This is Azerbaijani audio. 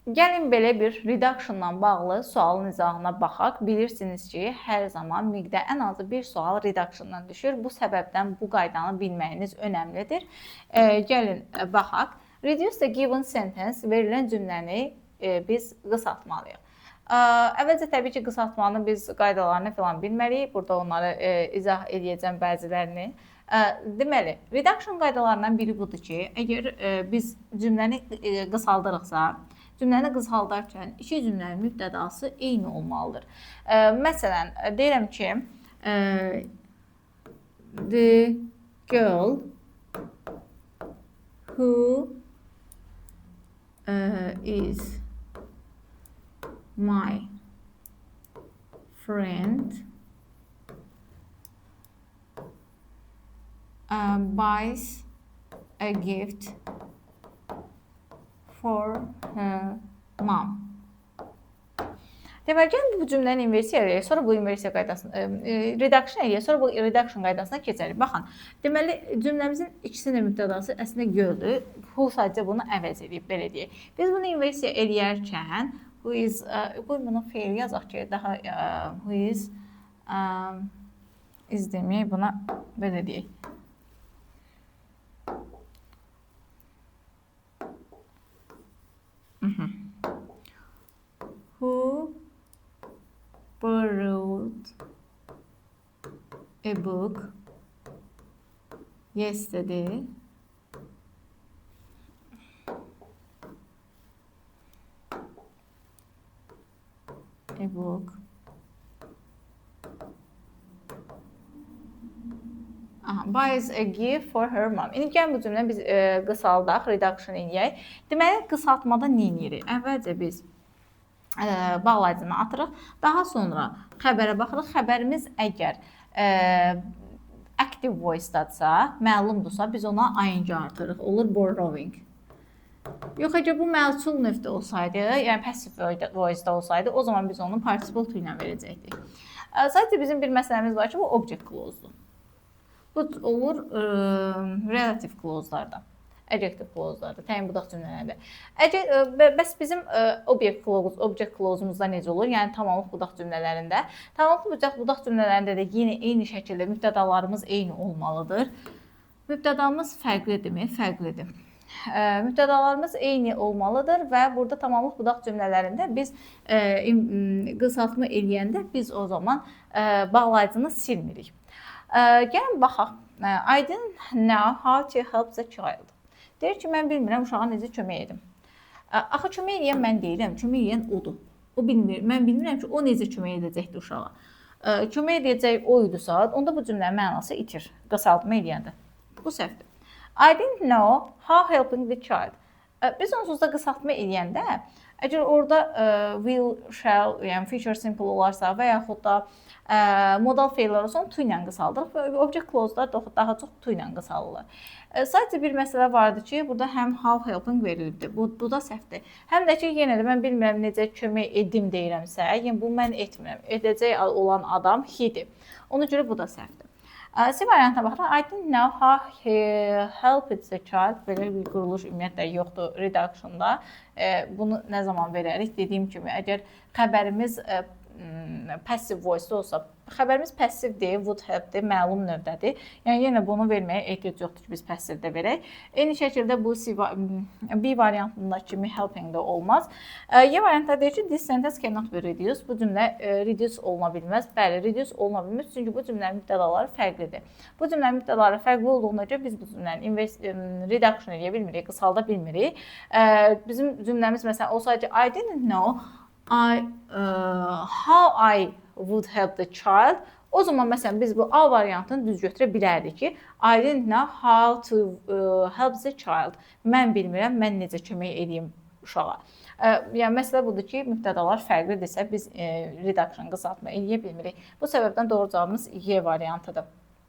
Gəlin belə bir reductionla bağlı sualın izahına baxaq. Bilirsiniz ki, hər zaman miqdə ən azı bir sual reductiondan düşür. Bu səbəbdən bu qaydanı bilməyiniz önəmlidir. Gəlin baxaq. Reduce the given sentence verilən cümləni biz qısaltmalıyıq. Əvvəlcə təbii ki, qısaltmanın biz qaydalarını falan bilməliyik. Burada onları izah edəcəm bəzilərini. Deməli, reduction qaydalarından biri budur ki, əgər biz cümləni qısaldırıqsa, cümləni qısaldarkən iki cümlənin mübtədası eyni olmalıdır. Məsələn, deyirəm ki, the girl who is my friend buys a gift for her mom. Deməli, gəlin bu cümləni inversiya eləyək, sonra bu inversiya qaydasına, reduction eləyək, sonra bu reduction qaydasına keçərik. Baxın, deməli, cümləmizin ikisinin də mübtədası əslində girldir. Who sadəcə bunu əvəz edib, belə deyək. Biz bunu inversiya eləyərkən, who is, qoy bunu fail yazaq ki, daha who is deməyək, buna belə deyək. Who borrowed a book yesterday buys a gift for her mom. İndi gəlin bu cümləni biz qısaldaq, reduction eləyək. Deməli, qısaltmada nə edirik? Əvvəlcə biz bağlayıcını atırıq. Daha sonra xəbərə baxırıq. Xəbərimiz əgər active voice-dadsa, məlumdursa, biz ona ing artırıq. Olur borrowing. Yox, əgər bu məchul növdə olsaydı, yəni passive voice-da olsaydı, o zaman biz onu participle to ilə verəcəkdik. Sadəcə bizim bir məsələmiz var ki, bu object clause-dur. Bu olur relative clause-larda. Adjective clause-larda, təyin budaq cümlələrdə. Bəs bizim object clause-umuzda necə olur? Yəni, tamamlıq budaq cümlələrində. Tamamlıq budaq cümlələrində də yenə eyni şəkildə mübtədalarımız eyni olmalıdır. Mübtədamız fərqlidirmi? Fərqlidir. Mübtədalarımız eyni olmalıdır və burada tamamlıq budaq cümlələrində biz qısaltma eləyəndə biz o zaman bağlayıcını silmirik. Gəlin baxaq. I didn't know how to help the child. Deyir ki, mən bilmirəm uşağa necə kömək edim. Axı, kömək eləyən mən deyirəm, kömək eləyən odur. O bilmir, mən bilmirəm ki, o necə kömək edəcəkdir uşağa. Kömək edəcək o idisə, onda bu cümlənin mənası itir, qısaltma eləyəndə. Bu səhvdir. I didn't know how helping the child. Biz onsuz da qısaltma eləyəndə, əgər orada will, shall, yəni future simple olarsa və yaxud da modal feillər olsa, to ilə qısaldırıq və object clause-lar daha çox to ilə qısalırlar. Sadəcə bir məsələ vardı ki, burada həm how helping verilibdir. Bu da səhvdir. Həm də ki, yenə də mən bilmirəm necə kömək edim deyirəmsə, yəni bu mən etmirəm. Edəcək olan adam he-dir. Ona görə bu da səhvdir. C variantına baxırıq. I didn't know how he helped the child. Belə bir quruluş ümumiyyətlə yoxdur reductionda. Bunu nə zaman verərik? Dediyim kimi, əgər xəbərimiz passive voice olsa, xəbərimiz passivdir, would help-dir, məlum növdədir. Yəni, yenə bunu verməyə ehtiyac yoxdur ki, biz passivdə verək. Eyni şəkildə bu B variantındakı kimi helping-də olmaz. Y variantda deyir ki, this sentence cannot be reduced. Bu cümlə reduce oluna bilməz. Bəli, reduce oluna bilməz, çünki bu cümlənin mübtədaları fərqlidir. Bu cümlənin mübtədaları fərqli olduğuna görə biz bu cümləni reduction eləyə bilmirik, qısalda bilmirik. Bizim cümləmiz məsələn olsaydı, I didn't know how I would help the child. O zaman məsələn biz bu A variantını düz götürə bilərdik ki, I didn't know how to help the child. Mən bilmirəm, mən necə kömək edeyim uşağa. Yəni məsələ budur ki, mübtədalar fərqlidirsə biz reduction qısaltma eləyə bilmirik. Bu səbəbdən doğru cavabımız Y variantıdır.